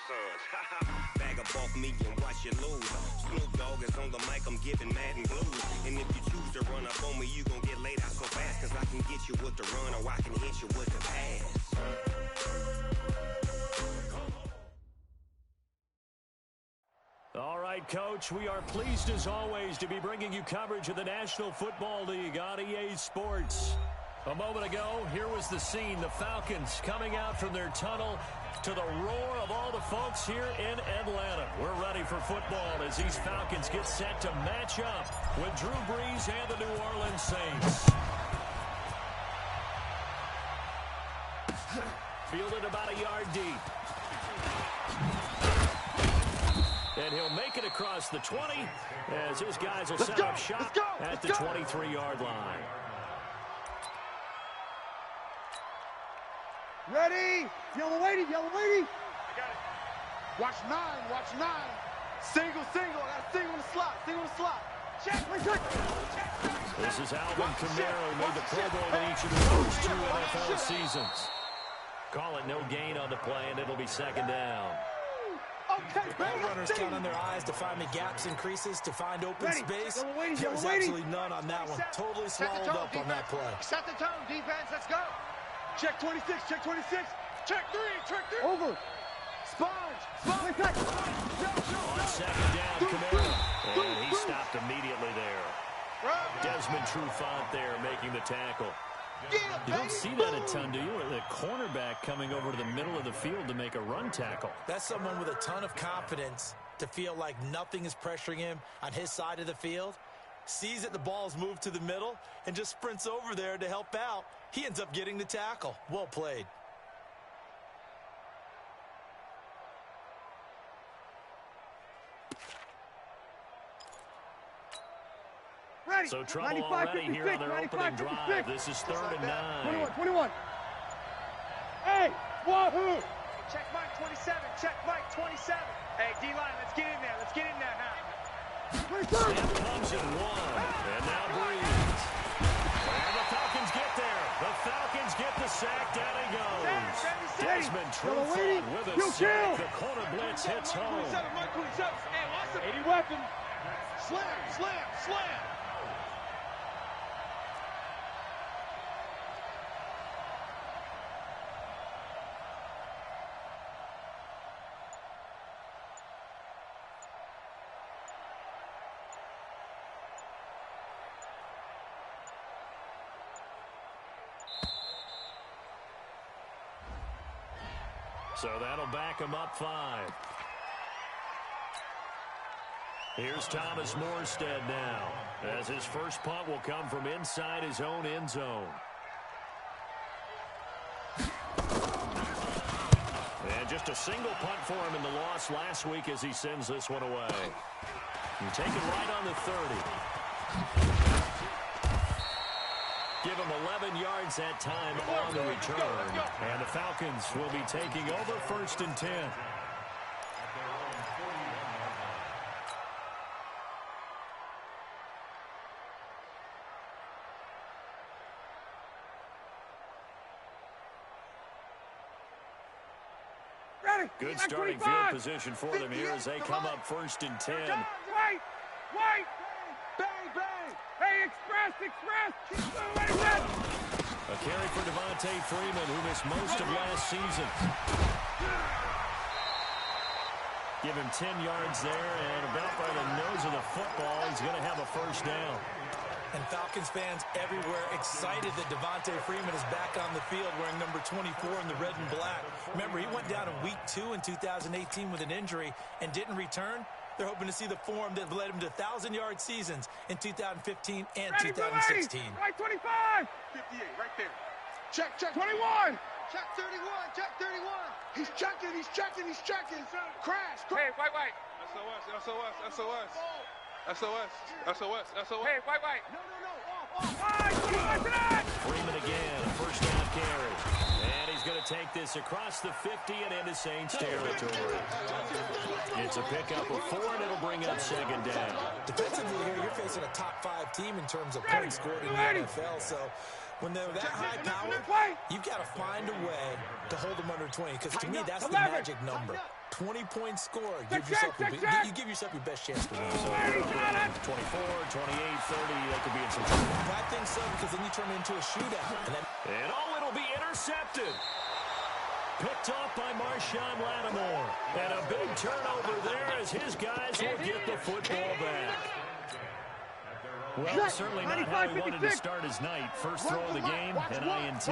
sons. Bag up off me and watch you lose. Snoop Dogg is on the mic, I'm giving mad and blues. And if you choose to run up on me, you gon' get laid out so fast. Cause I can get you with the run or I can hit you with the pass. All right, Coach, we are pleased as always to be bringing you coverage of the National Football League on EA Sports. A moment ago, here was the scene. The Falcons coming out from their tunnel to the roar of all the folks here in Atlanta. We're ready for football as these Falcons get set to match up with Drew Brees and the New Orleans Saints. Fielded about a yard deep. And he'll make it across the 20 as his guys will set up shop at the 23-yard line. Ready? Yellow lady, yellow lady. I got it. Watch 9, watch 9. Single. I got a single in the slot, Check. This is Alvin Kamara, who made the Pro Bowl in each of the first 2 NFL seasons. Call it no gain on the play, and it'll be second down. Ball runners count on their eyes to find the gaps and creases, to find open space. There's absolutely none on that one. Totally swallowed up on that play. Set the tone, defense, let's go. Check 26, check 26. Check 3. Over. Sponge. On second down, Kamara. And he stopped immediately there. Desmond Trufant there making the tackle. You don't see that a ton, do you? The cornerback coming over to the middle of the field to make a run tackle. That's someone with a ton of confidence to feel like nothing is pressuring him on his side of the field. Sees that the ball's moved to the middle and just sprints over there to help out. He ends up getting the tackle. Well played. So trouble already here on their opening drive. This is 3rd and 9. 21. Hey, wahoo! Check Mike 27. Check Mike 27. Hey, D-line, let's get in there. Let's get in there now. Snap comes in 1. And now Brees. And the Falcons get there. The Falcons get the sack. Down he goes. Desmond Trufant with a sack. The corner blitz hits home. 80 weapon. Slam. So that'll back him up 5. Here's Thomas Morstead now, as his first punt will come from inside his own end zone. And just a single punt for him in the loss last week as he sends this one away. And take it right on the 30. Give him 11 yards that time on the return. And the Falcons will be taking over 1st and 10. Good starting field position for them here as they come up 1st and 10. Wait! Bang! Hey, express! Keep moving! A carry for Devontae Freeman, who missed most of last season. Give him 10 yards there, and about by the nose of the football, he's going to have a 1st down. And Falcons fans everywhere excited that Devontae Freeman is back on the field wearing number 24 in the red and black. Remember, he went down in week 2 in 2018 with an injury and didn't return. They're hoping to see the form that led him to 1,000-yard seasons in 2015 and 2016. Right 25! 58, right there. Check 21! Check 31, check 31! He's checking! Crash! Hey, white. SOS. Hey, white. No. Off. Freeman again, 1st down carry. And he's going to take this across the 50 and into Saints territory. It's a pickup of 4, and it'll bring up 2nd down. Defensively here, you're facing a top 5 team in terms of points scored in the NFL, so When they're that high-powered, you've got to find a way to hold them under 20, because to me, that's the magic number. 20-point score. You give yourself your best chance to win. So 24, 28, 30, they could be in some trouble. I think so, because then you turn it into a shootout. And it'll be intercepted. Picked off by Marshawn Lattimore. And a big turnover there as his guys will get the football back. Well, certainly not how he wanted to start his night. First throw of the game, an INT.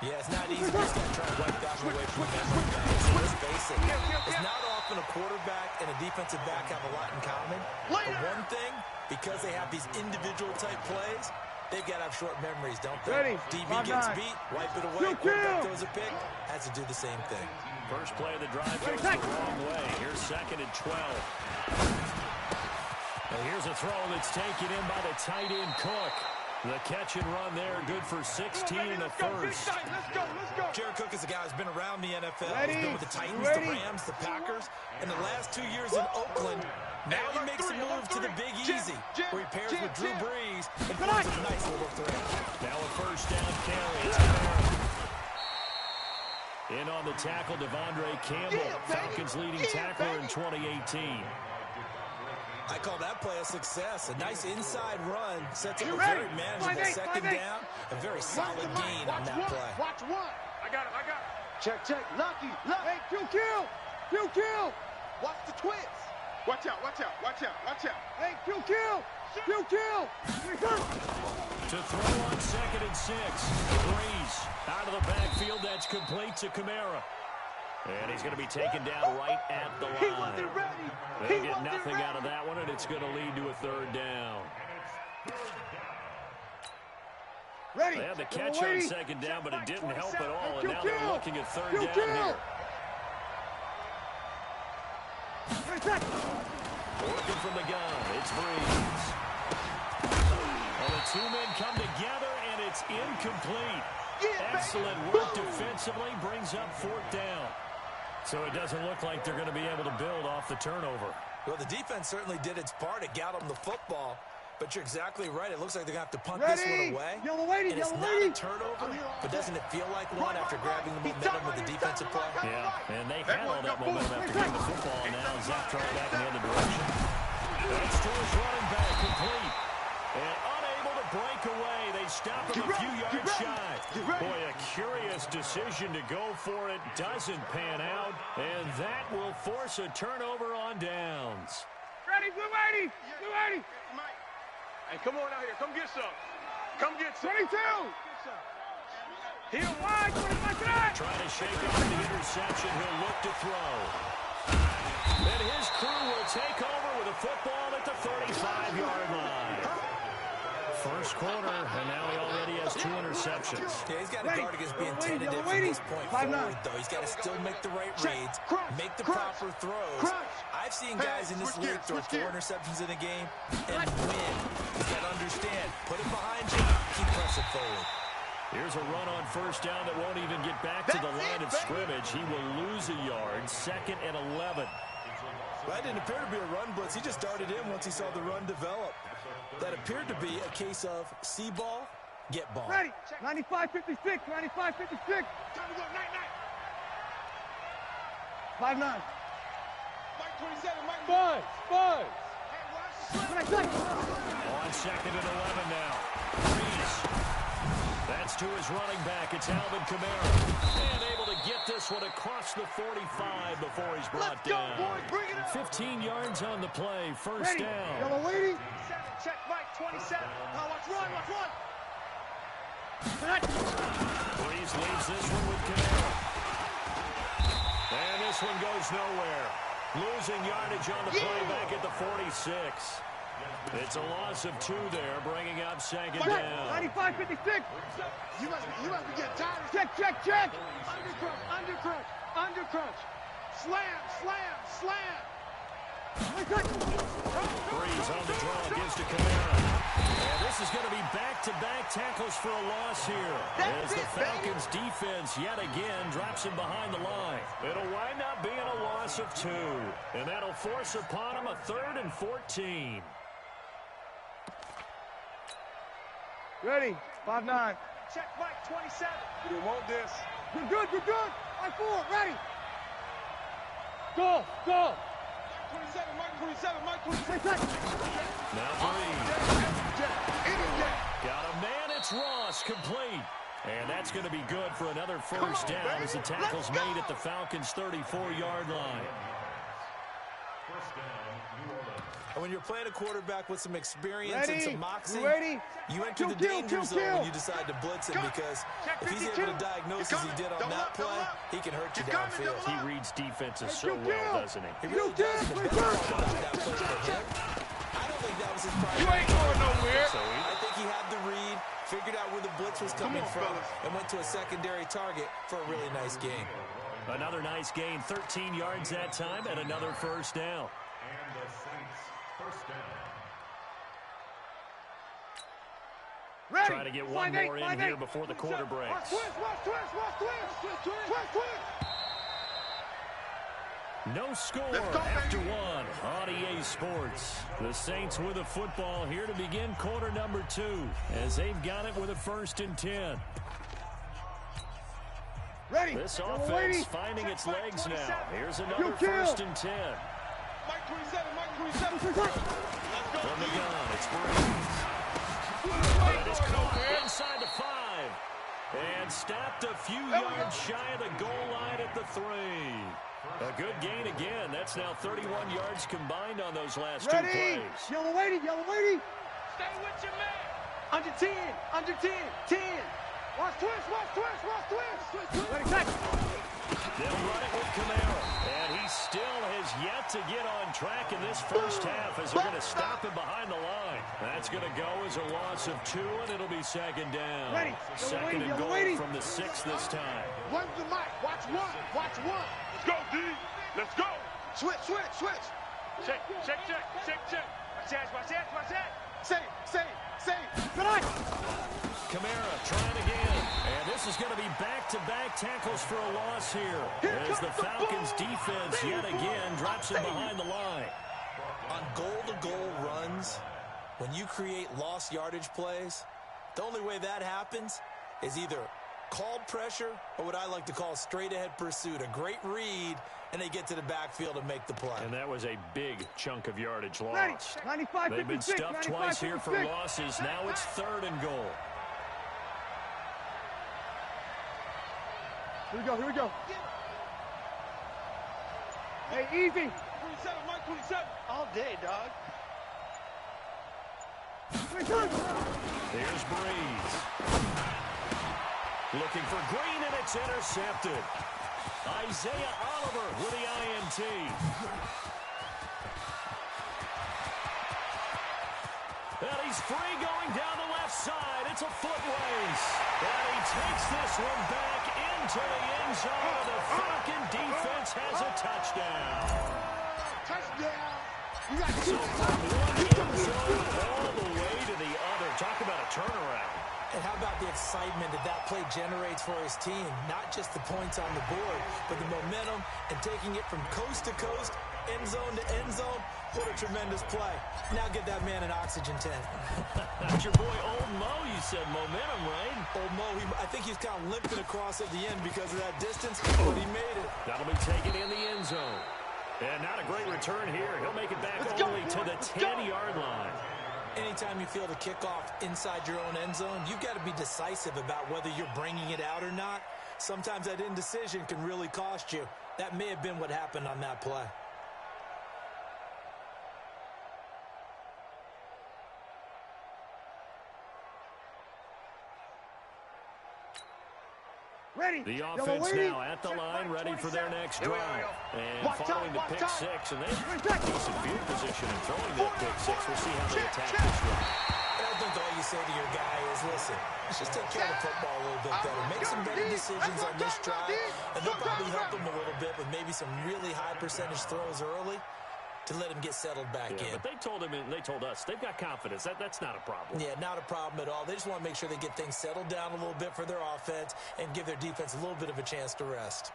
Yeah, it's not easy just to try to wipe that one away from the memory, guys. Let's face it. It's not often a quarterback and a defensive back have a lot in common. But one thing, because they have these individual-type plays, they've got to have short memories, don't they? DB gets beat, wipe it away, quarterback throws a pick, has to do the same thing. First play of the drive goes the wrong way. Here's 2nd and 12. And here's a throw that's taken in by the tight end Cook. The catch and run there, good for 16 in the first. Let's go. Jared Cook is a guy who's been around the NFL. He's been with the Titans, the Rams, the Packers. In the last 2 years in Oakland, now he makes a move to the Big Easy, where he pairs with Drew Brees and forms a nice little threat. Now a first down carry. It's Kamara. In on the tackle, Devondre Campbell, Falcons leading tackler in 2018. I call that play a success. A nice inside run sets up a very manageable second down. A very solid gain on that play. Watch one. I got him. Check. Lucky. Hey, kill. Watch the twist. Watch out. Hey, kill. To throw on 2nd and 6. Breeze out of the backfield. That's complete to Kamara. And he's going to be taken down right at the line. He wasn't ready. They'll get nothing out of that one, and it's going to lead to a 3rd down. They had the catch on 2nd down, but it didn't help at all, and now they're looking at 3rd down here. Working from the gun, it's Breeze. And the two men come together, and it's incomplete. Excellent work defensively, brings up 4th down. So it doesn't look like they're going to be able to build off the turnover. Well, the defense certainly did its part. It got them the football. But you're exactly right. It looks like they're going to have to punt this one away. And it's not a turnover, but doesn't it feel like one after grabbing the momentum with the defensive play? Yeah, and they had all that momentum after getting the football. And now Zach trying back in the other direction. That's to his running back, complete. And unable to break away. They stop him a few yards shy. Boy, a curious decision to go for it. Doesn't pan out. And that will force a turnover on downs. Ready, Blue 80. Hey, come on out here. Come get some. 22. Heel wide. 25. Trying to shake off the interception. He'll look to throw. Then his crew will take over with a football at the 35-yard line. First quarter, and now he already has 2 interceptions. Yeah, he's got to guard against being tentative from this point forward, though. He's got to still make the right reads, make the proper throws. I've seen guys in this league throw 4 interceptions in a game and win. He's got to understand, put it behind you, keep pressing forward. Here's a run on first down that won't even get back to the line of scrimmage. He will lose a yard, 2nd and 11. Well, that didn't appear to be a run blitz. He just darted in once he saw the run develop. That appeared to be a case of see ball, get ball. Ready. 95-56. 95-56. Time to go. 5-9. Mike 27. Mike. Buzz. On 2nd and 11 now. Breeze. That's to his running back. It's Alvin Kamara. And able to get this one across the 45 before he's brought down. 15 yards on the play. First down. Yellow lady. Check Mike 27. Now watch one. Breeze leaves this one with Kamara. And this one goes nowhere. Losing yardage on the play back at the 46. It's a loss of 2 there, bringing up 2nd down. 95-56. You must be getting tired. Check. Undercrunch. Slam. Breeze on the draw, gives to Kamara. And this is going to be back-to-back tackles for a loss here. As the Falcons defense yet again drops him behind the line. It'll wind up being a loss of 2. And that'll force upon him a 3rd and 14. Ready. 5-9. check Mike, 27. You didn't want this. You're good, you're good. Mike 4, ready. Go, go. Mike 27, Mike 27. Now Breeze. Got a man, it's Ross, complete. And that's going to be good for another first down as the tackle's made at the Falcons' 34-yard line. And when you're playing a quarterback with some experience and some moxie, you enter the danger zone when you decide to blitz him, because if he's able to diagnose as he did on that play, he can hurt you downfield. He reads defenses so well, doesn't he? He really does. The best part about that play for him, I don't think that was his primary. You ain't going nowhere. I think he had the read, figured out where the blitz was coming from, and went to a secondary target for a really nice gain. Another nice gain, 13 yards that time, and another first down. And the Saints first down. Ready. Try to get one more in here before the quarter breaks. No score after one on EA Sports. The Saints with the football here to begin quarter number 2 as they've got it with a 1st and 10. Ready. This offense finding its legs now. Here's another 1st and 10. Mike 27, Mike 27. From the gun, it's Breeze. That is caught inside the 5. And stopped a few yards shy of the goal line at the 3. A good gain again. That's now 31 yards combined on those last 2 plays. Yellow lady, yellow lady. Stay with your man. Under 10, under 10, 10. Watch twist. Ready, catch. They'll run it with Camaro. And he still has yet to get on track in this first half as they're going to stop him behind the line. That's going to go as a loss of 2, and it'll be 2nd down. Ready. Second and goal from the 6 this time. Run the mic. Watch one. Let's go, D. Let's go. Switch. Check. Watch that. Say. Good eye. Camara trying again. And this is going to be back-to-back tackles for a loss here as the Falcons defense yet again drops him behind the line. On goal-to-goal runs, when you create lost yardage plays, the only way that happens is either called pressure or what I like to call straight-ahead pursuit. A great read, and they get to the backfield and make the play. And that was a big chunk of yardage Ready. loss. 95, They've been 56, stuffed 95, twice here for 56. losses. Now it's 3rd and goal. Here we go. Hey, easy. 27, Mike 27. All day, dog. Here's Breeze. Looking for Green, and it's intercepted. Isaiah Oliver with the INT. And he's free going down the left side. It's a foot race. And he takes this one back into the end zone. The Falcon defense has a touchdown. Touchdown. You got So from one end zone all the way to the other. Talk about a turnaround. And how about the excitement that play generates for his team? Not just the points on the board, but the momentum and taking it from coast to coast, end zone to end zone. What a tremendous play. Now get that man an oxygen tank. That's your boy Old Mo, you said. Momentum, right? Old Mo, I think he's kind of limping across at the end because of that distance, but he made it. That'll be taken in the end zone. And not a great return here. He'll make it back only to the 10-yard line. Anytime you feel the kickoff inside your own end zone, you've got to be decisive about whether you're bringing it out or not. Sometimes that indecision can really cost you. That may have been what happened on that play. Ready. The offense now at the line, ready for their next drive. And following the pick 6, and they have decent field position and throwing that pick 6. We'll see how they attack this one. And I think all you say to your guy is, listen, let's just take care of the football a little bit better. Make some better decisions on this drive, and they'll probably help him a little bit with maybe some really high percentage throws early to let him get settled back in. But they told him, and they told us, they've got confidence. That's not a problem. Yeah, not a problem at all. They just want to make sure they get things settled down a little bit for their offense and give their defense a little bit of a chance to rest.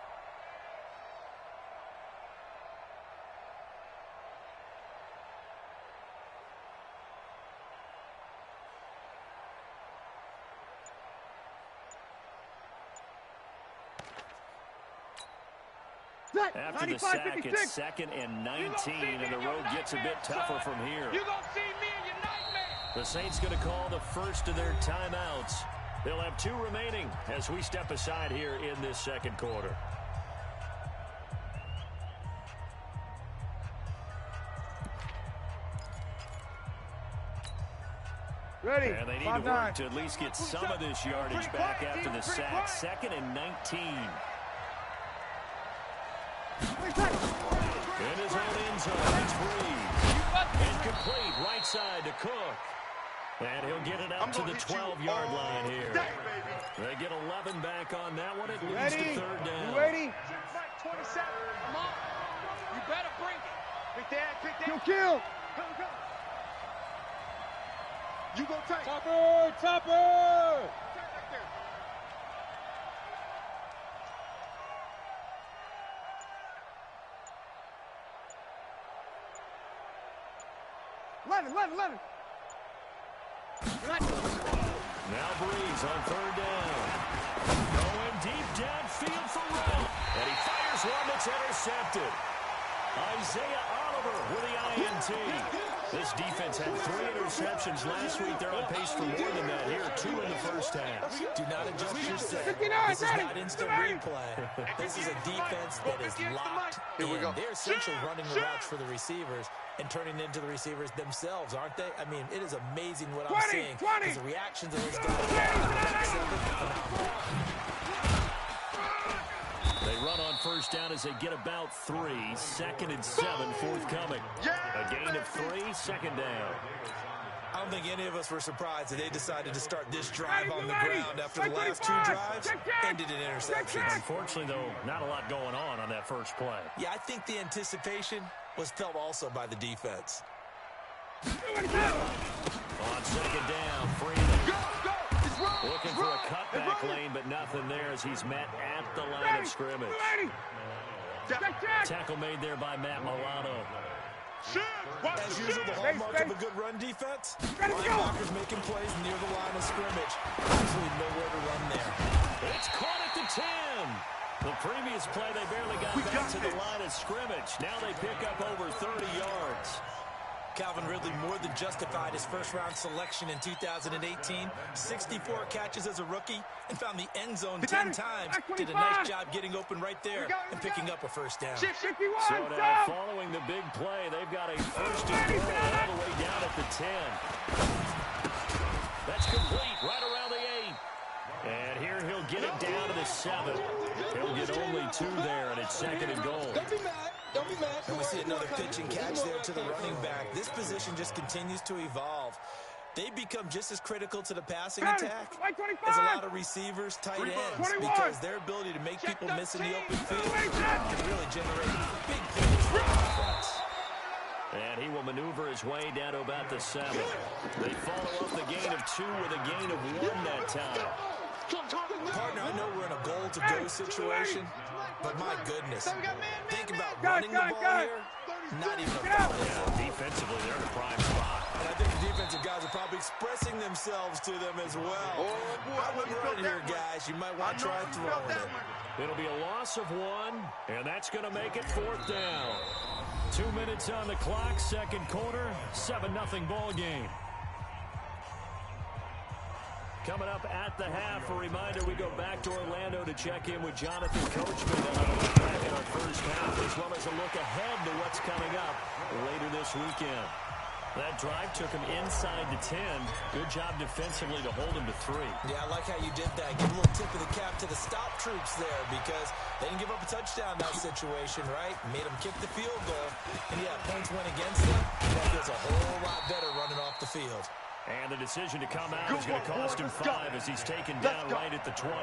After the sack, it's 2nd and 19, and the road gets a bit tougher from here. You gonna see me in your nightmare. The Saints going to call the first of their timeouts. They'll have 2 remaining as we step aside here in this second quarter. Ready. And they need to work to at least get some of this yardage back after the sack. 2nd and 19. In his own end zone, it's Breeze. Incomplete, right side to Cook. And he'll get it up to the 12-yard line here. They get 11 back on that one. It leads to 3rd down. You ready? Mike 27. Come on. You better bring it. Pick that. Kill. Go. You gonna take. Topper. Right there. 11. Now Breeze on 3rd down. Going deep downfield for Wright. And he fires one that's intercepted. Isaiah Oliver with the INT. This defense had 3 interceptions last week. They're on pace for more than that here. 2 in the first half. Do not adjust your set. This is not instant replay. This is a defense that is locked in. They're essentially running the routes for the receivers and turning into the receivers themselves, aren't they? I mean, it is amazing what I'm seeing. Because the reactions of those guys. They run on first down as they get about 3. 2nd and 7 forthcoming. A gain of 3, 2nd down. I don't think any of us were surprised that they decided to start this drive on the ground after the last 2 drives ended in interceptions. Unfortunately, though, not a lot going on that first play. Yeah, I think the anticipation was felt also by the defense. On 2nd down, Freeman. Looking for a cutback lane, but nothing there as he's met at the line of scrimmage. Tackle made there by Matt Milano. As usual, the hallmark of a good run defense, linebackers making plays near the line of scrimmage. Absolutely nowhere to run there. It's caught at the 10. The previous play, they barely got back to the line of scrimmage. Now they pick up over 30 yards. Calvin Ridley more than justified his first-round selection in 2018. 64 catches as a rookie and found the end zone 10 times. Did a nice job getting open right there and picking up a first down. So now, following the big play, they've got a first and goal all the way down at the 10. That's complete right around the 8. And here he'll get it down to the 7. He'll get only 2 there, and it's 2nd and goal. Don't be mad. And we see another pitch and catch there to the running back. This position just continues to evolve. They become just as critical to the passing attack as a lot of receivers, tight ends, because their ability to make people miss in the open field can really generate big plays for offense. And he will maneuver his way down to about the 7. They follow up the gain of 2 with a gain of 1 that time. Partner, I know we're in a goal-to-go situation, but my goodness, think about running the ball here, not even a thought. Yeah, defensively, they're in a prime spot. And I think the defensive guys are probably expressing themselves to them as well. I wouldn't run it here, guys. You might want to try throwing it. It'll be a loss of 1, and that's going to make it 4th down. 2 minutes on the clock, second quarter, 7-0 ball game. Coming up at the half, a reminder, we go back to Orlando to check in with Jonathan Coachman. They'll have a look back at our first half, as well as a look ahead to what's coming up later this weekend. That drive took him inside the 10. Good job defensively to hold him to 3. Yeah, I like how you did that. Give a little tip of the cap to the stop troops there, because they didn't give up a touchdown in that situation, right? Made them kick the field goal. And, yeah, points went against them. That feels a whole lot better running off the field. And the decision to come out is going to cost him 5 as he's taken down right at the 20.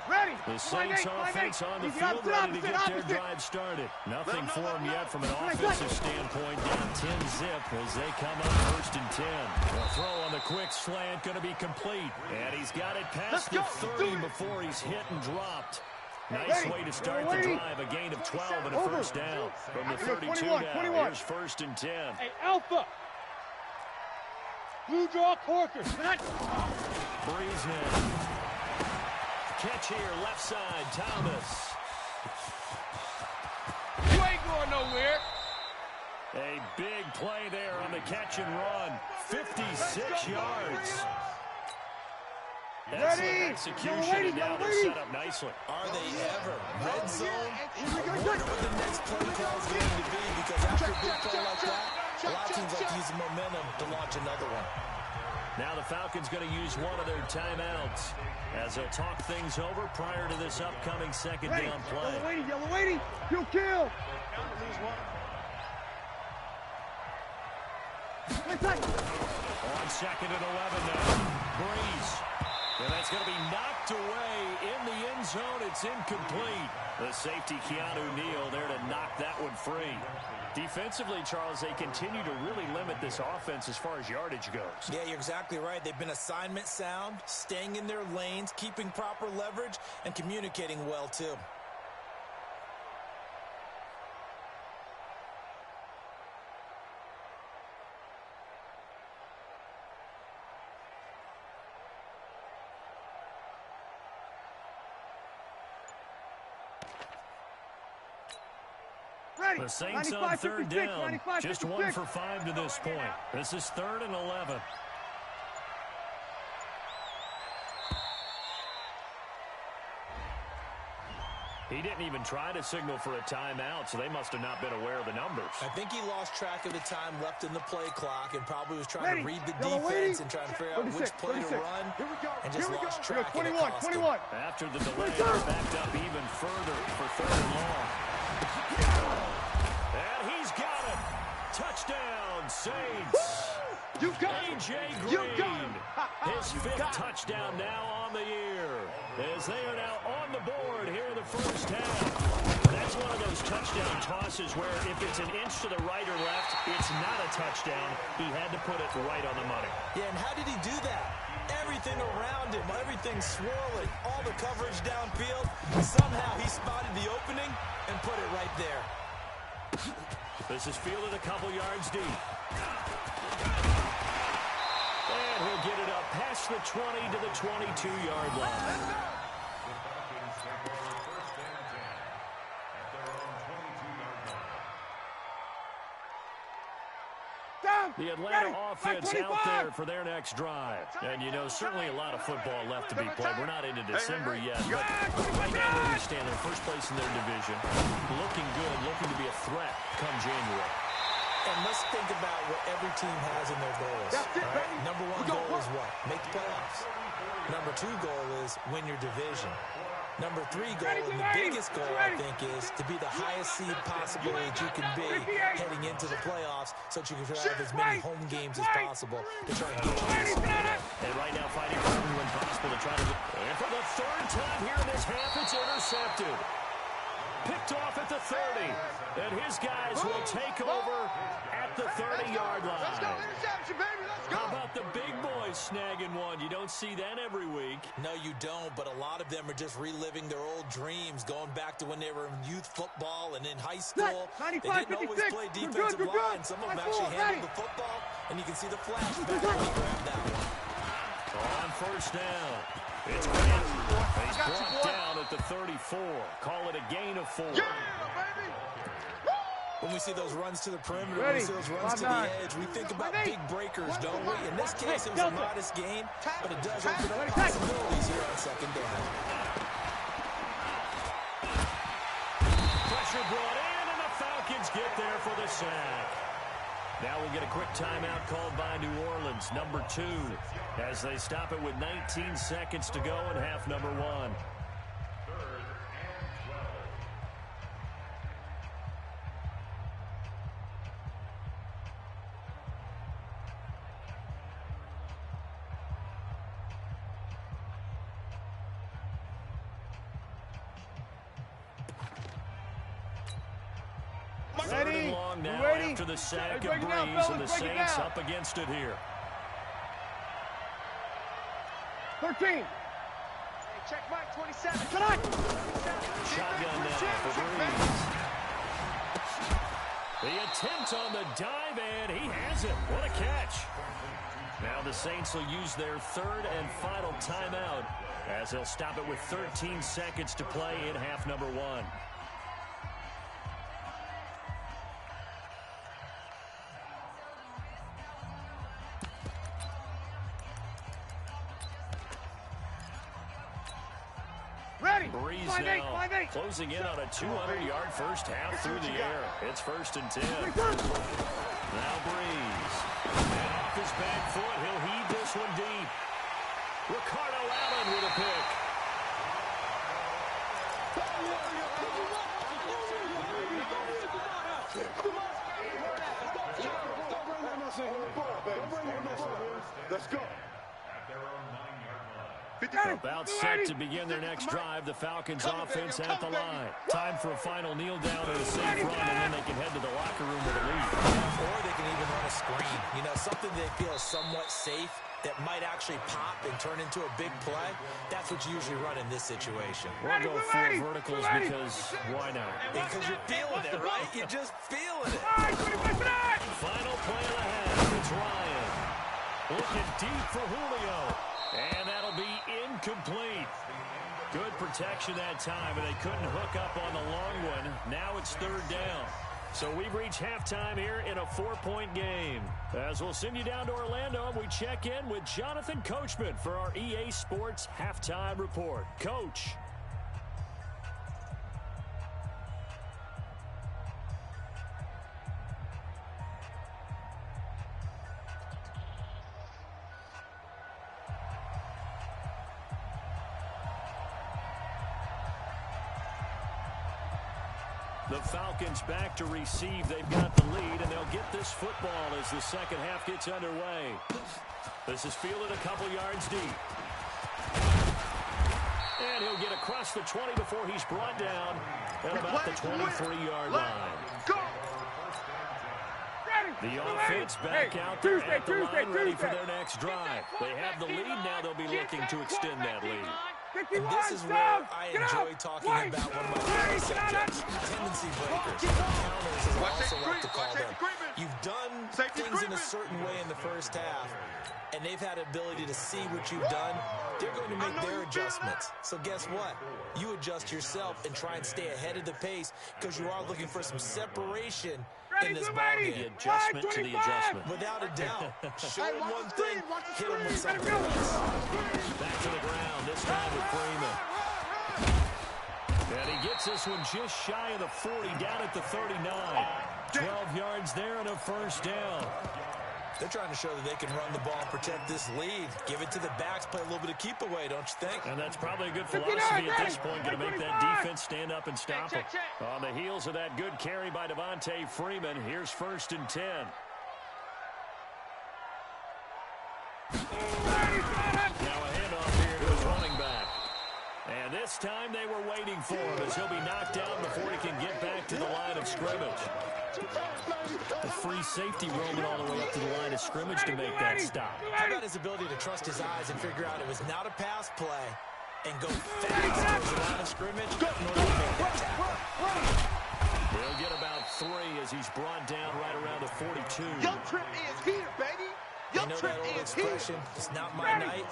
Ready. The Saints offense on the field, ready to get their drive started. Nothing for them yet from an offensive standpoint. Down 10-zip as they come up 1st and 10. The throw on the quick slant going to be complete. And he's got it past the 30 before he's hit and dropped. Nice way to start the drive. A gain of 12 and a first down. From the 32 now, here's 1st and 10. Hey, Alpha. Blue draw Corker. Breeze in. catch here, left side, Thomas. You ain't going nowhere. A big play there on the catch and run. 56 yards. Excellent execution, and now they're set up nicely. Are they ever? Red zone? I wonder what the next play call is going to be, because after a big play like that, a lot of teams like to use the momentum to launch another one. Now the Falcons going to use one of their timeouts as they'll talk things over prior to this upcoming second down play. Yellow lady, you kill. On second and 11 now. Breeze. And that's going to be knocked away in the end zone. It's incomplete. The safety, Keanu Neal, there to knock that one free. Defensively, Charles, they continue to really limit this offense as far as yardage goes. Yeah, you're exactly right. They've been assignment sound, staying in their lanes, keeping proper leverage, and communicating well, too. The Saints on third down, just 1 for 5 to this point. This is 3rd and 11. He didn't even try to signal for a timeout, so they must have not been aware of the numbers. I think he lost track of the time left in the play clock and probably was trying to read the defense and trying to figure out which play to run, and just lost track. 21. After the delay, they're backed up even further for 3rd and long. And he's got him. Touchdown, Saints. You got A.J. Green, his 5th touchdown now on the year, as they are now on the board here in the first half. That's one of those touchdown tosses where if it's an inch to the right or left, it's not a touchdown. He had to put it right on the money. Yeah, and how did he do that? Everything around him, everything swirling, all the coverage downfield. Somehow he spotted the opening and put it right there. This is fielded a couple yards deep. And he'll get it up past the 20 to the 22-yard line. The Atlanta offense out there for their next drive. And, you know, certainly a lot of football left to be played. We're not into December yet, but right now where we stand, they're first place in their division. Looking good, looking to be a threat come January. And let's think about what every team has in their goals. Right? Number 1 goal is what? Make the playoffs. Number 2 goal is win your division. Number 3 goal, and the biggest goal, I think, is to be the highest seed possible that you can be heading into the playoffs so that you can have as many home games as possible to try and get you this. And right now fighting for every win possible to try to... And for the 3rd time here in this half, it's intercepted. Picked off at the 30. And his guys will take over at the 30-yard line. Let's go, interception, baby, let's go. How about the big boys snagging one? You don't see that every week. No, you don't, but a lot of them are just reliving their old dreams, going back to when they were in youth football and in high school. They didn't always play defensive line. Some of them actually handled the football, and you can see the flash back when he grabbed that one. On first down, it's Grant. He's brought down at the 34. Call it a gain of 4. Yeah, baby. When we see those runs to the perimeter, when we see those runs to the edge, we think about big breakers, don't we? In this case, it was a modest gain, but it does open up possibilities here on second down. Pressure brought in, and the Falcons get there for the sack. Now we'll get a quick timeout called by New Orleans, number 2, as they stop it with 19 seconds to go in half number 1. Third and long now after the sack of Breeze, and the Saints up against it here. 13. Hey, check Mike, 27. Shotgun now for Breeze. The attempt on the dive, and he has it. What a catch. Now the Saints will use their 3rd and final timeout as they'll stop it with 13 seconds to play in half number one. Breeze now closing in on a 200-yard first half through the air. It's 1st and 10. Now Breeze. And off his back foot, he'll heave this one deep. Ricardo Allen with a pick. Let's go. About set to begin their next drive. The Falcons offense at the line. Time for a final kneel down and a safe run, and then they can head to the locker room with a lead. Or they can even run a screen. You know, something they feel is somewhat safe that might actually pop and turn into a big play. That's what you usually run in this situation. We'll go 4 verticals because why not? Because you're feeling it, right? You're just feeling it. Final play of the half. It's Ryan. Looking deep for Julio. And that'll be incomplete. Good protection that time, and they couldn't hook up on the long one. Now it's 3rd down. So we've reached halftime here in a 4-point game. As we'll send you down to Orlando, we check in with Jonathan Coachman for our EA Sports Halftime Report. Coach. The Falcons back to receive. They've got the lead, and they'll get this football as the second half gets underway. This is fielded a couple yards deep. And he'll get across the 20 before he's brought down at about the 23-yard line. The offense back out there at the line, ready for their next drive. They have the lead. Now they'll be looking to extend that lead. And this is where I enjoy talking about one of my favorite subjects, tendency breakers, counters as I also like to call them. You've done things in a certain way in the first half, and they've had ability to see what you've done. They're going to make their adjustments. So guess what? You adjust yourself and try and stay ahead of the pace because you are looking for some separation in this ballgame. The adjustment to the adjustment. Without a doubt. Show him one thing, hit him with something else. Back to the ground, this time with Freeman. And he gets this one just shy of the 40, down at the 39. 12 yards there and a first down. They're trying to show that they can run the ball and protect this lead. Give it to the backs, play a little bit of keep away, don't you think? And that's probably a good philosophy at this point, going to make that defense stand up and stop them. On the heels of that good carry by Devontae Freeman, here's 1st and 10. Now a handoff here to his running back. And this time they were waiting for him as he'll be knocked down before he can get back to the line of scrimmage. The free safety roaming all the way up to the line of scrimmage to make that stop. How about his ability to trust his eyes and figure out it was not a pass play and go fast towards the line of scrimmage in order to make that tackle. They'll get about 3 as he's brought down right around the 42. Your trip is here, baby. You know that old expression, it's not my night?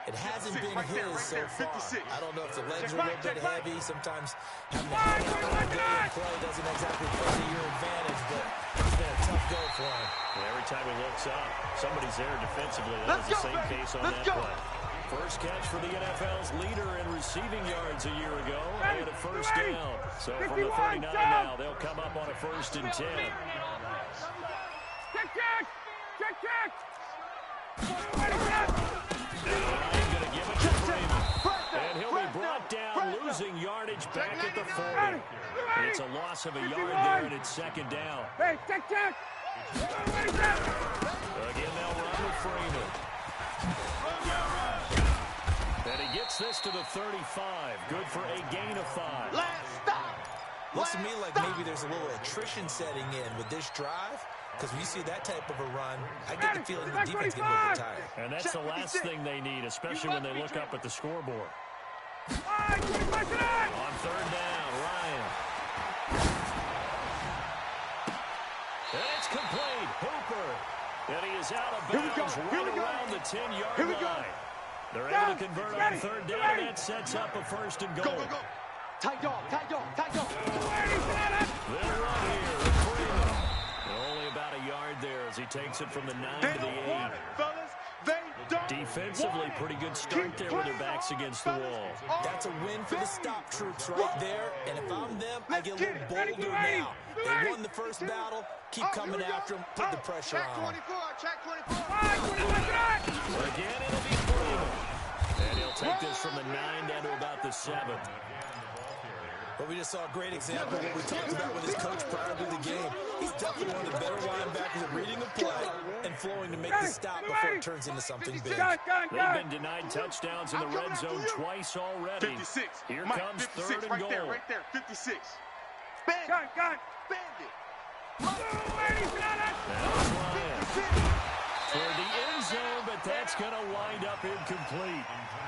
It hasn't been his so far. I don't know if the legs are a little bit heavy. Sometimes having to hang out all day and play doesn't exactly play to your advantage, but it's been a tough go for him. And every time he looks up, somebody's there defensively. That was the same case on that play. First catch for the NFL's leader in receiving yards a year ago and a first down. So from the 39 now, they'll come up on a 1st and 10. Check. Going to give it to Freeman. And he'll be brought down, losing yardage back at the 40. It's a loss of a yard there, and it's 2nd down. Hey, check. Again, they'll run with Freeman. And he gets this to the 35. Good for a gain of 5. Last stop. Looks to me like maybe there's a little attrition setting in with this drive. Because when you see that type of a run, I get the feeling the defense is getting a little bit tired. And that's the last thing they need, especially when they look up at the scoreboard. On 3rd down, Ryan. And it's complete. Hooper. And he is out of bounds right around the 10-yard line. They're able to convert on third down, and that sets up a first and goal. Go, go, go. Tight dog, tight dog, tight dog. They'll run here with Freeman. Only about a yard there as he takes it from the 9 to the 8. Fellas, they don't Defensively, pretty good start there with their backs against the wall. That's a win for the stop troops right there. And if I'm them, I get a little bolder now. They won the first battle. Keep coming after them. Put the pressure on them. Check 24. Again, it'll be Freeman. And he'll take this from the 9 down to about the 7. But we just saw a great example of what we talked about with his coach prior to the game. He's definitely one of the better linebackers at reading the play and flowing to make the stop before it turns into something big. They've been denied touchdowns in the red zone twice already. 56. Here Mike, comes 56, third and right goal. there, right there. 56. Bandit. Bandit. That's Ryan. For the end zone, but that's going to wind up incomplete.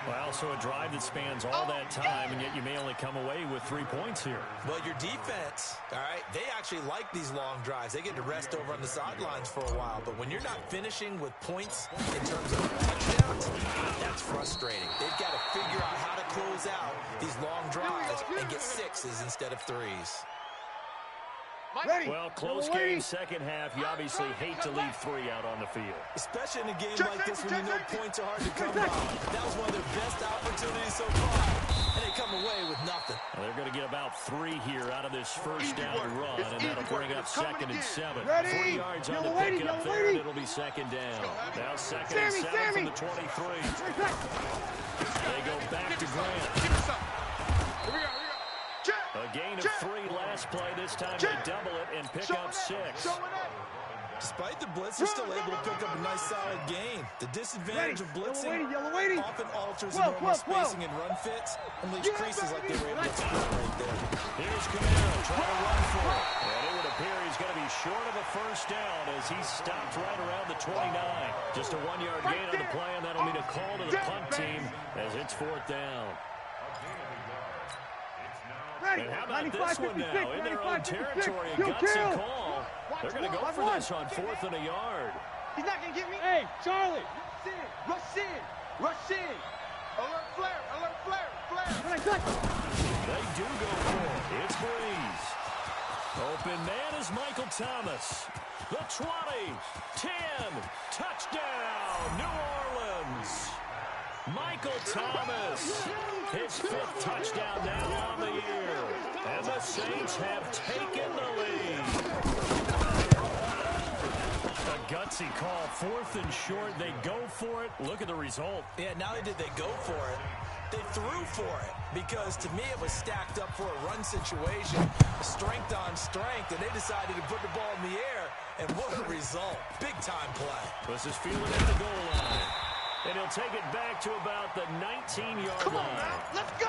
Well, so a drive that spans all that time, and yet you may only come away with 3 points here. Well, your defense, all right, they actually like these long drives. They get to rest over on the sidelines for a while. But when you're not finishing with points in terms of touchdowns, that's frustrating. They've got to figure out how to close out these long drives and get 6s instead of 3s. Well, close game, second half. You obviously hate to leave 3 out on the field. Especially in a game like this when you know points are hard to come by. That was one of their best opportunities so far, and they come away with nothing. Well, they're going to get about 3 here out of this first down run, and that'll bring up second and 7. 3 yards on the pickup there, and it'll be second down. Now second and 7 from the 23. They go back to Grant. A gain of 3 last play. This time they double it and pick up 6. Despite the blitz, they're still able to pick up a nice solid gain. The disadvantage of blitzing often alters the normal spacing and run fits and leaves creases like they were able to exploit right there. Here's Camaro trying to run for it. And it would appear he's going to be short of a first down as he stopped right around the 29. Just a 1-yard gain on the play, and that'll mean a call to the punt team as it's 4th down. And how about this one now? In their own territory, a gutsy call. They're going to go for this on 4th and a yard. He's not going to get me. Hey, Charlie. Rush in. Rush in. Alert flare. Alert flare. Flare. They do go for it. It's Breeze. Open man is Michael Thomas. The 20, 10, touchdown, New Orleans. Michael Thomas, his 5th touchdown now on the year. And the Saints have taken the lead. A gutsy call, 4th and short. They go for it. Look at the result. Yeah, not only did they go for it, they threw for it. Because to me, it was stacked up for a run situation, strength on strength, and they decided to put the ball in the air. And what a result. Big-time play. This is fielded at the goal line. And he'll take it back to about the 19-yard Come on, line. now. Let's go.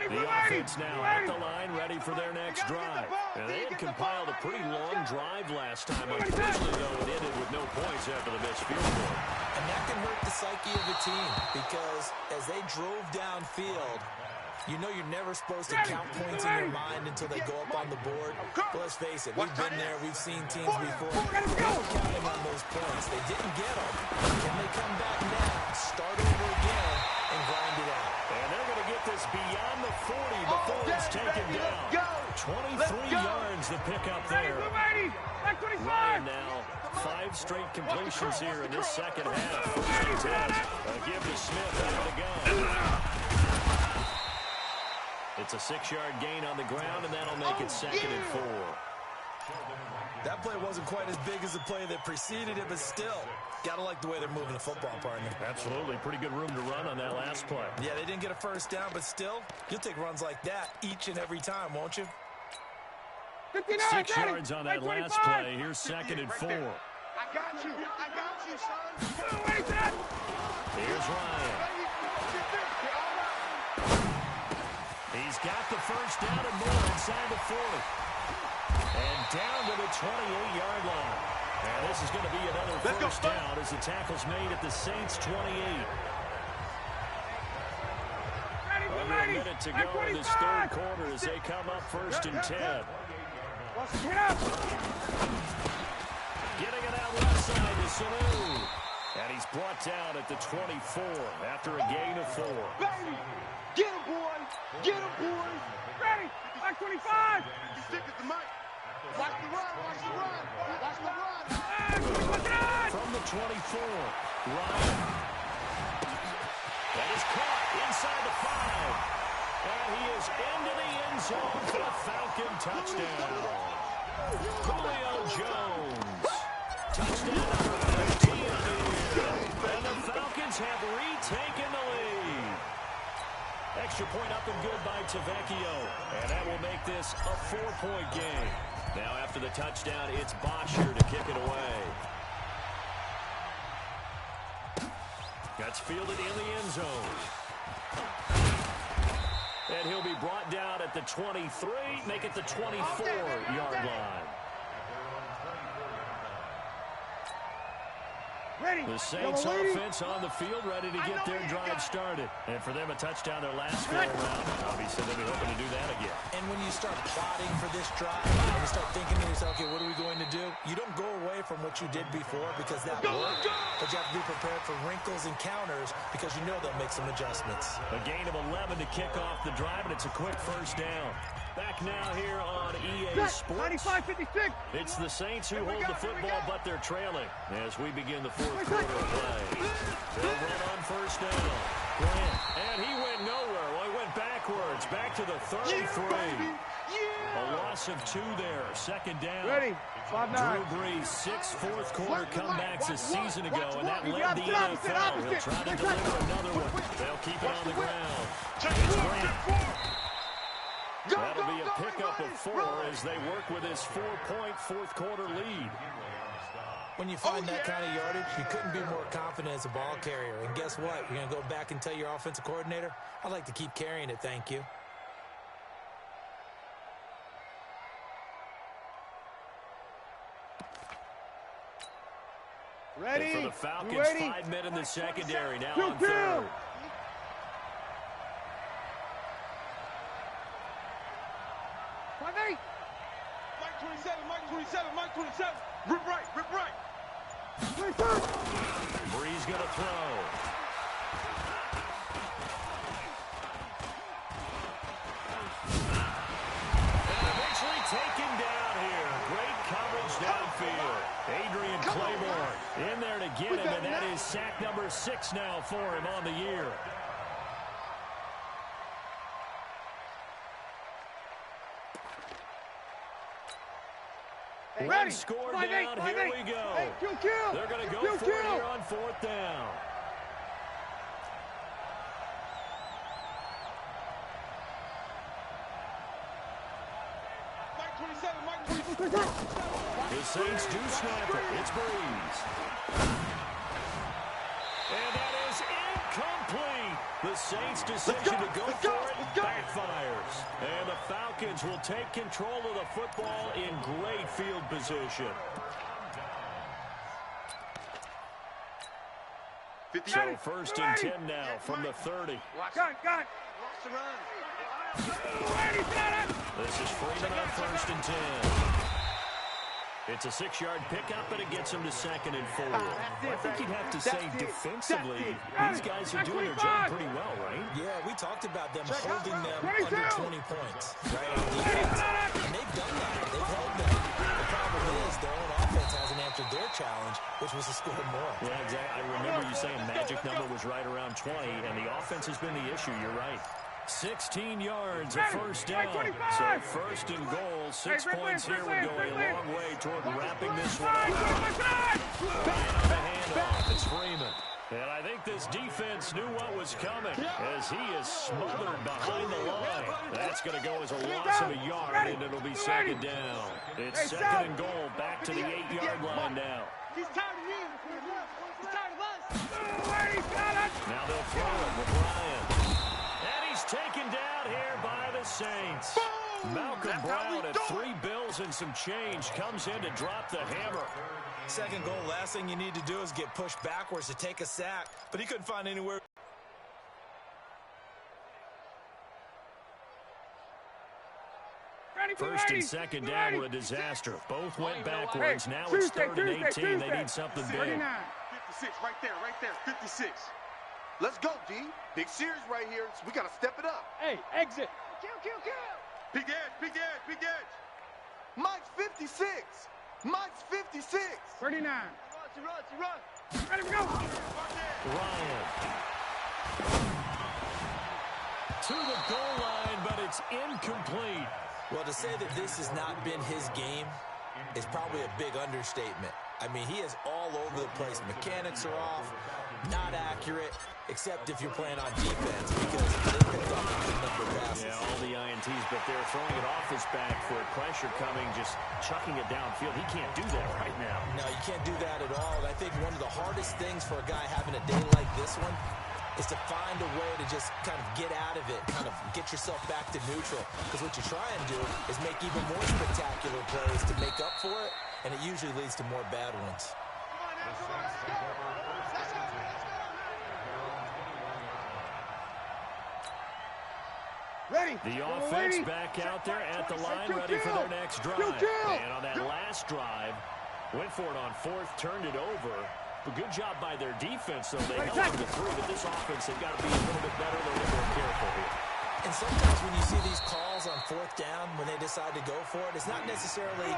The offense now at the line, ready for their next drive. And they had compiled a pretty long drive last time. Unfortunately, though, it ended with no points after the missed field goal. And that can hurt the psyche of the team because as they drove downfield, you know you're never supposed to count points in your mind until they go up on the board. But let's face it, we've been there. We've seen teams before. They were counting on those points. They didn't get them. Can they come back now, start over again, and grind it out? And they're going to get this beyond the 40 before it's taken down. 23 yards the pickup there. Ryan now 5 straight completions here in this second half. First and 10. Give to Smith out of the gun. It's a 6-yard gain on the ground, and that'll make it 2nd and 4. That play wasn't quite as big as the play that preceded it, but still, got to like the way they're moving the football, partner. Absolutely. Pretty good room to run on that last play. Yeah, they didn't get a first down, but still, you'll take runs like that each and every time, won't you? 6 yards on that last play. Here's 2nd and 4. I got you. I got you, son. Here's Ryan. He's got the first down and more inside the 40. And down to the 28-yard line. And this is going to be another first down as the tackle's made at the Saints' 28. Under a minute to go in this 3rd quarter as they come up 1st and 10. Getting it out left side to Sanu. And he's brought down at the 24 after a gain of 4. Baby, get him, boy. Get him, boy. Ready. Back 25. 56 is the mic. Watch the run. Watch the run. Watch the run. From the 24, Ryan. That is caught inside the 5. And he is into the end zone for the Falcon touchdown. Julio Jones. Touchdown number 15 of the year. And the Falcons have retaken the lead. Extra point up and good by Tavecchio. And that will make this a 4-point game. Now after the touchdown, it's Bosher to kick it away. That's fielded in the end zone. And he'll be brought down at the 23, make it the 24-yard line. Ready. The Saints offense on the field, ready to get their drive started. And for them, a touchdown their last go-around. Obviously, they'll be hoping to do that again. And when you start plotting for this drive, and you start thinking to yourself, okay, what are we going to do? You don't go away from what you did before because that worked. But you have to be prepared for wrinkles and counters because you know they'll make some adjustments. A gain of 11 to kick off the drive, and it's a quick first down. Back now here on EA Sports. 95-56. It's the Saints who hold the football, but they're trailing as we begin the fourth quarter of play. They'll run on first down. Grant, and he went nowhere. Well, he went backwards, back to the 33. A loss of 2 there, second down. Ready. 5-9. Drew Brees, 6 fourth-quarter comebacks a season ago, and that led the NFL. He'll try to deliver another one. They'll keep it on the ground. It's Grant. That'll be a pickup of 4 as they work with his 4-point fourth-quarter lead. When you find that kind of yardage, you couldn't be more confident as a ball carrier. And guess what? You're going to go back and tell your offensive coordinator, I'd like to keep carrying it, thank you. Ready. And for the Falcons, 5 men in the secondary now on third. Mike 27, Mike 27, Mike 27. Rip right, rip right. Brees going to throw. And eventually taken down here. Great coverage downfield. Adrian Claiborne in there to get him, and that is sack number 6 now for him on the year. One score down, here we go. They're going to go for it here on 4th down. The Saints do snap it. It's Brees. And that is incomplete. The Saints' decision to go for it backfires. And the Falcons will take control of the football in great field position. So 1st and 10 now from the 30. Got. Watch the run. This is Freeman on 1st and 10. It's a 6-yard pickup, and it gets him to 2nd and 4. I think you'd have to say defensively, these guys are doing their job pretty well, right? Yeah, we talked about them holding them under 20 points, right, on defense. And they've done that. They've held them. The problem is their own offense hasn't answered their challenge, which was to score more. Yeah, exactly. I remember you saying magic number was right around 20, and the offense has been the issue. You're right. 16 yards, a first down. So 1st and goal, 6 points here would go a long way toward wrapping this one up. Ryan on the handoff, it's Freeman. And I think this defense knew what was coming as he is smothered behind the line. That's going to go as a loss of a yard, and it'll be 2nd down. It's 2nd and goal, back to the 8-yard line now. He's tired of you. He's tired of us. Now they'll throw it with Ryan. Taken down here by the Saints. Malcolm Brown at 3 bills and some change comes in to drop the hammer. 2nd goal, last thing you need to do is get pushed backwards to take a sack, but he couldn't find anywhere. First and second down were a disaster. Both went backwards. Now it's 3rd and 18. They need something big. 56, right there, 56. Let's go, D. Big series right here, so we got to step it up. Hey, exit. Big edge. Mike's 56. Mike's 56. 39. Run. Ready to go. Ryan. To the goal line, but it's incomplete. Well, to say that this has not been his game is probably a big understatement. I mean, he is all over the place. Mechanics are off, not accurate, except if you're playing on defense, because they picked up a good number of passes. Yeah, all the INTs, but they're throwing it off his back for pressure coming, just chucking it downfield. He can't do that right now. No, you can't do that at all. And I think one of the hardest things for a guy having a day like this one is to find a way to just kind of get out of it, kind of get yourself back to neutral. Because what you try and do is make even more spectacular plays to make up for it, and it usually leads to more bad ones. Ready. The offense back out there at the line, ready for their next drive. And on that last drive, went for it on 4th, turned it over. A good job by their defense, though. They held them to 3, but this offense, they've got to be a little bit better. They're a little more careful here. And sometimes when you see these calls on 4th down, when they decide to go for it, it's not necessarily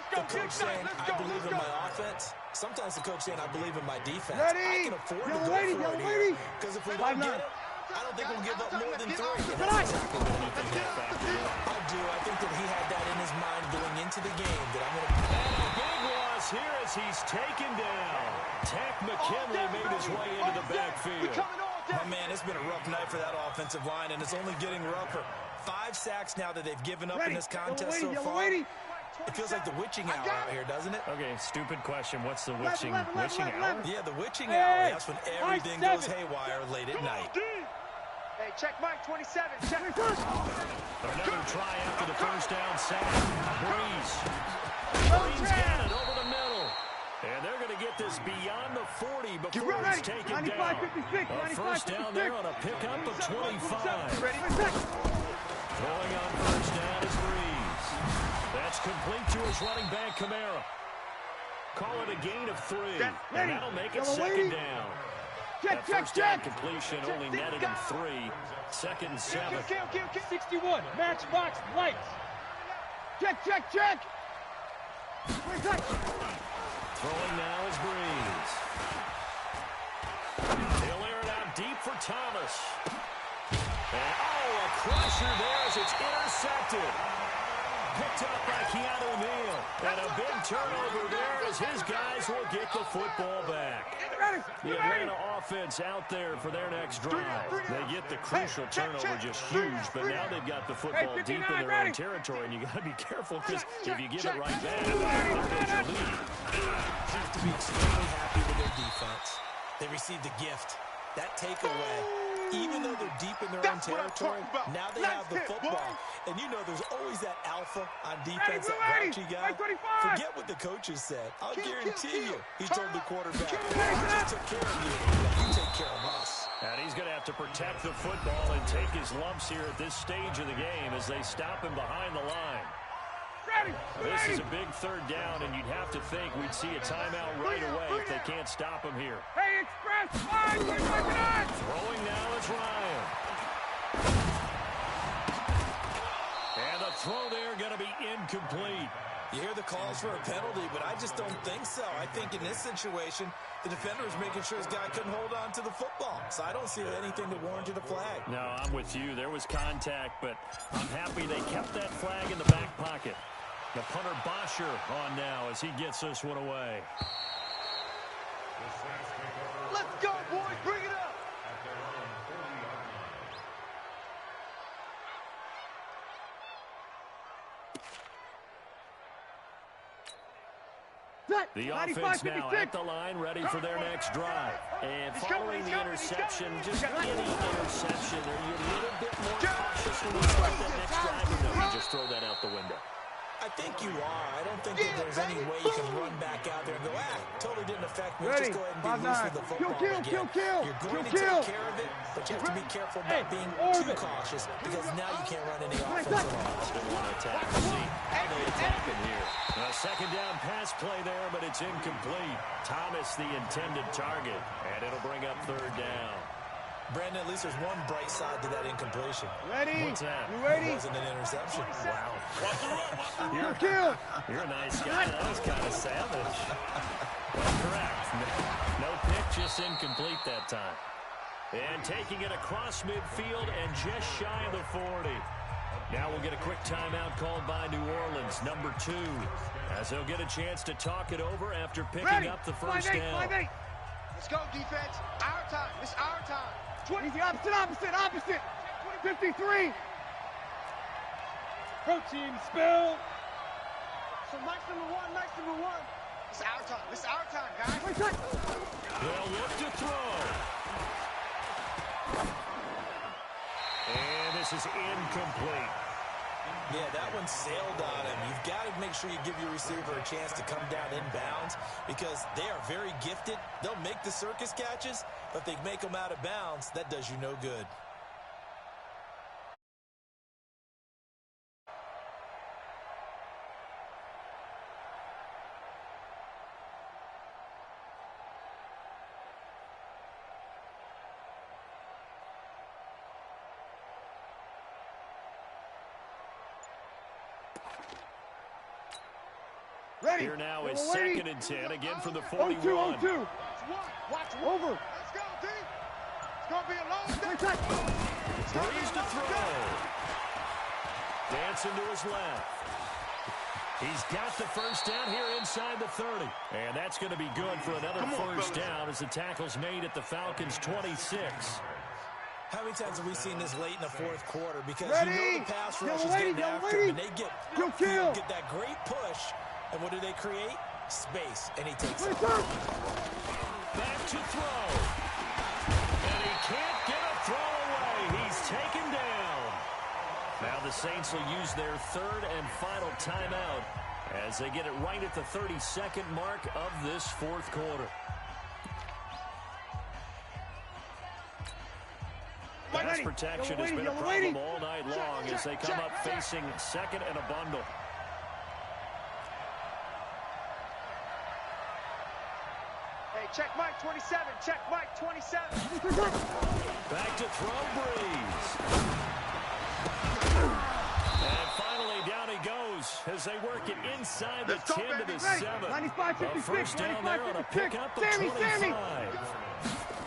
the coach saying, I believe in my offense. Sometimes the coach saying, I believe in my defense. I can afford to go for it here. Because if we don't get it, I don't think we'll give up more than 3. And that's exactly what he thinks. I do. I think that he had that in his mind going into the game, that I'm going to... And a big loss here as he's taken down. Tech McKinley made his way into the backfield. My man, it's been a rough night for that offensive line, and it's only getting rougher. 5 sacks now that they've given up in this contest so far. It feels like the witching hour out here, doesn't it? Okay, stupid question. What's the witching hour? Yeah, the witching hour. That's when everything goes haywire late at night. Hey, check Mike 27. Check Another try after the first down sack. Breeze got it over the middle. And they're going to get this beyond the 40 before it's taken down. A first down there on a pickup of 25. Throwing on first down is Breeze. That's complete to his running back, Kamara. Call it a gain of 3. And that'll make it second down. That first down completion only netted him 3. 2nd and 7. 61. Matchbox lights. Check. Throwing now is Breeze. He'll air it out deep for Thomas. And, a crusher there as it's intercepted. Picked up by Keanu Neal. And a big turnover there as his guys will get the football back. The Atlanta offense out there for their next drive. They get the crucial turnover, just huge, but now they've got the football deep in their own territory, and you got to be careful because if you give it right back, there goes your lead. Have to be extremely happy with their defense. They received a gift. That takeaway, even though they're deep in their own territory, now they have the football. And you know there's always that alpha on defense, that grouchy guy. Forget what the coaches said. I'll guarantee you, he told the quarterback, we just took care of you. You take care of us. And he's going to have to protect the football and take his lumps here at this stage of the game as they stop him behind the line. This is a big 3rd down, and you'd have to think we'd see a timeout right away if they can't stop him here. Hey, Express! Throwing now is Ryan. And the throw there going to be incomplete. You hear the calls for a penalty, but I just don't think so. I think in this situation, the defender was making sure his guy couldn't hold on to the football. So I don't see anything that warranted a flag. No, I'm with you. There was contact, but I'm happy they kept that flag in the back pocket. The punter Bosher on now as he gets this one away. Let's go, boys. Bring it up. The offense now at the line, ready for their next drive. And following the interception, just any interception, are you a little bit more cautious when you start that next drive? Or no, you just throw that out the window? I think you are. I don't think that there's any way you can run back out there and go, totally didn't affect me. Just go ahead and be loose with the football again. You're going to take care of it, but you have to be careful about being too cautious because now you can't run any offense at all. Still want to attack. See how they attack it here. A second down pass play there, but it's incomplete. Thomas the intended target, and it'll bring up third down. Brandon, at least there's one bright side to that incompletion. Ready? What's that? You ready? It wasn't an interception. Wow. You're a nice guy. That was kind of savage. Well, correct. No pick, just incomplete that time. And taking it across midfield and just shy of the 40. Now we'll get a quick timeout called by New Orleans, number 2, as they'll get a chance to talk it over after picking up the first down. 5-8. Let's go, defense. Our time. It's our time. 20. Opposite. 53. Protein spill. So Mike's number one. It's our time. It's our time, guys. They'll look to throw. And this is incomplete. Yeah, that one sailed on him. You've got to make sure you give your receiver a chance to come down inbounds because they are very gifted. They'll make the circus catches, but if they make them out of bounds, that does you no good. Ready. Here now is 2nd and 10, again from the 41. 0-2. Watch over. Let's go, D. It's going to be a long day. Breeze to throw. Dancing to his left. He's got the first down here inside the 30. And that's going to be good for another first down as the tackle's made at the Falcons' 26. How many times have we seen this late in the fourth quarter? Because Ready. you know the pass rush is getting after them, and they get upfield, get that great push. And what do they create? Space. And he takes it. Back to throw. And he can't get a throw away. He's taken down. Now the Saints will use their third and final timeout as they get it right at the 32nd mark of this fourth quarter. Pass protection has been a problem all night long as they come up facing second and a bundle. Check Mike 27. Check Mike 27. Back to throw Breeze. And finally down he goes as they work it inside the 10 to the 7. 95-56. First down there on a pickup of 25.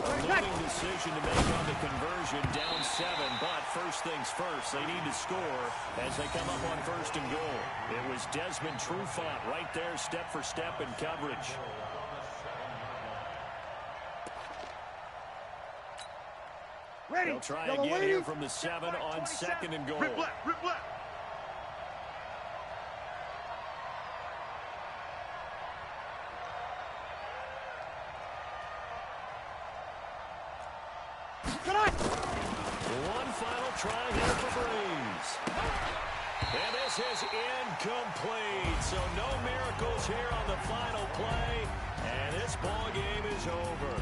A leading decision to make on the conversion, down 7, but first things first, they need to score as they come up on 1st and goal. It was Desmond Trufant right there, step for step in coverage. Ready. They'll try again here from the 7 on 2nd and goal. Rip left. One final try here for Breeze. And this is incomplete. So no miracles here on the final play. And this ball game is over.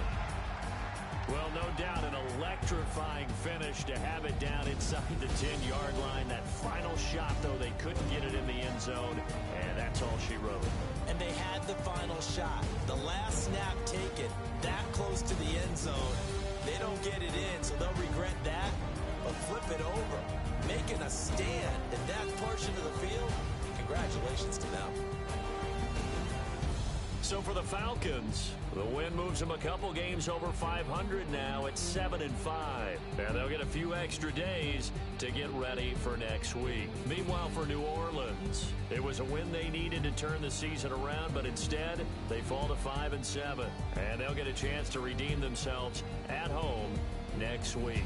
Well, no doubt an electrifying finish to have it down inside the 10-yard line. That final shot, though, they couldn't get it in the end zone, and that's all she wrote. And they had the final shot. The last snap taken that close to the end zone. They don't get it in, so they'll regret that, but flip it over. Making a stand in that portion of the field, congratulations to them. So for the Falcons, the win moves them a couple games over 500 now at 7-5. And they'll get a few extra days to get ready for next week. Meanwhile, for New Orleans, it was a win they needed to turn the season around, but instead they fall to 5-7. And they'll get a chance to redeem themselves at home next week.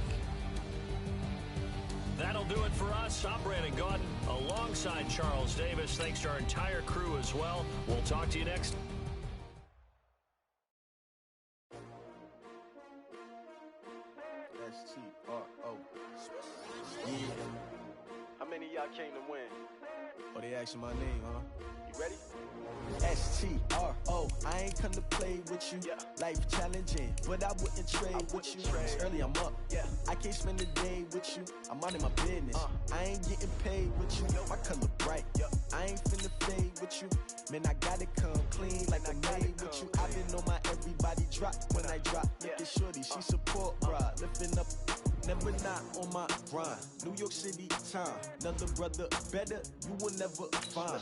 That'll do it for us. I'm Brandon Gaudin alongside Charles Davis. Thanks to our entire crew as well. We'll talk to you next. STRO. Yeah. How many of y'all came to win? Oh, they asking my name, huh? You ready? S-T-R-O, I ain't come to play with you. Life challenging, but I wouldn't trade with you. It's early, I'm up. I can't spend a day with you. I'm minding my business. I ain't getting paid with you. My color bright. I ain't finna fade with you. Man, I gotta come clean like I made with you. I've been on my everybody drop when I drop. Look at shorty, she support, bruh. Lifting up, never not on my grind. New York City time, another brother better, you will never find.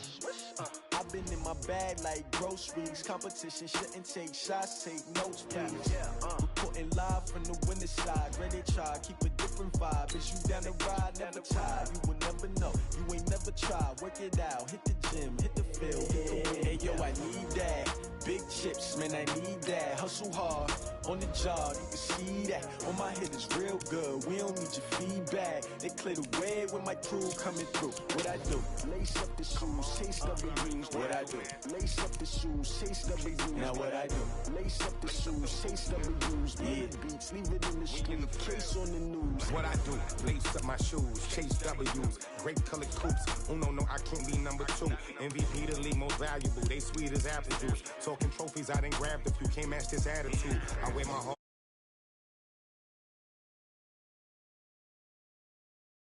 I've been in my bag like groceries. Competition shouldn't take shots, take notes, please. Reporting live from the winter side. Ready to try, keep a different vibe. Is you down the ride, never tired. You will never know, you ain't never tried. Work it out, hit the gym, hit the field, hit the wind. Hey yo, I need that. Big chips, man, I need that. Hustle hard, on the job, you can see that. On my head is real good, we don't need your feedback. They clear the way with my crew coming through. What I do? Lace up the shoes, chase W's. What I do? Lace up the shoes, chase W's. Now what I do? Lace up the shoes, chase W's. Mid beats, leave it in the street, case on the news. What I do? Lace up my shoes, chase W's. Great colored coops. Oh no, I can't be number 2. MVP the league most valuable. They sweet as apple juice. Talking trophies, I didn't grab the few. Can't match this attitude. I wear my heart.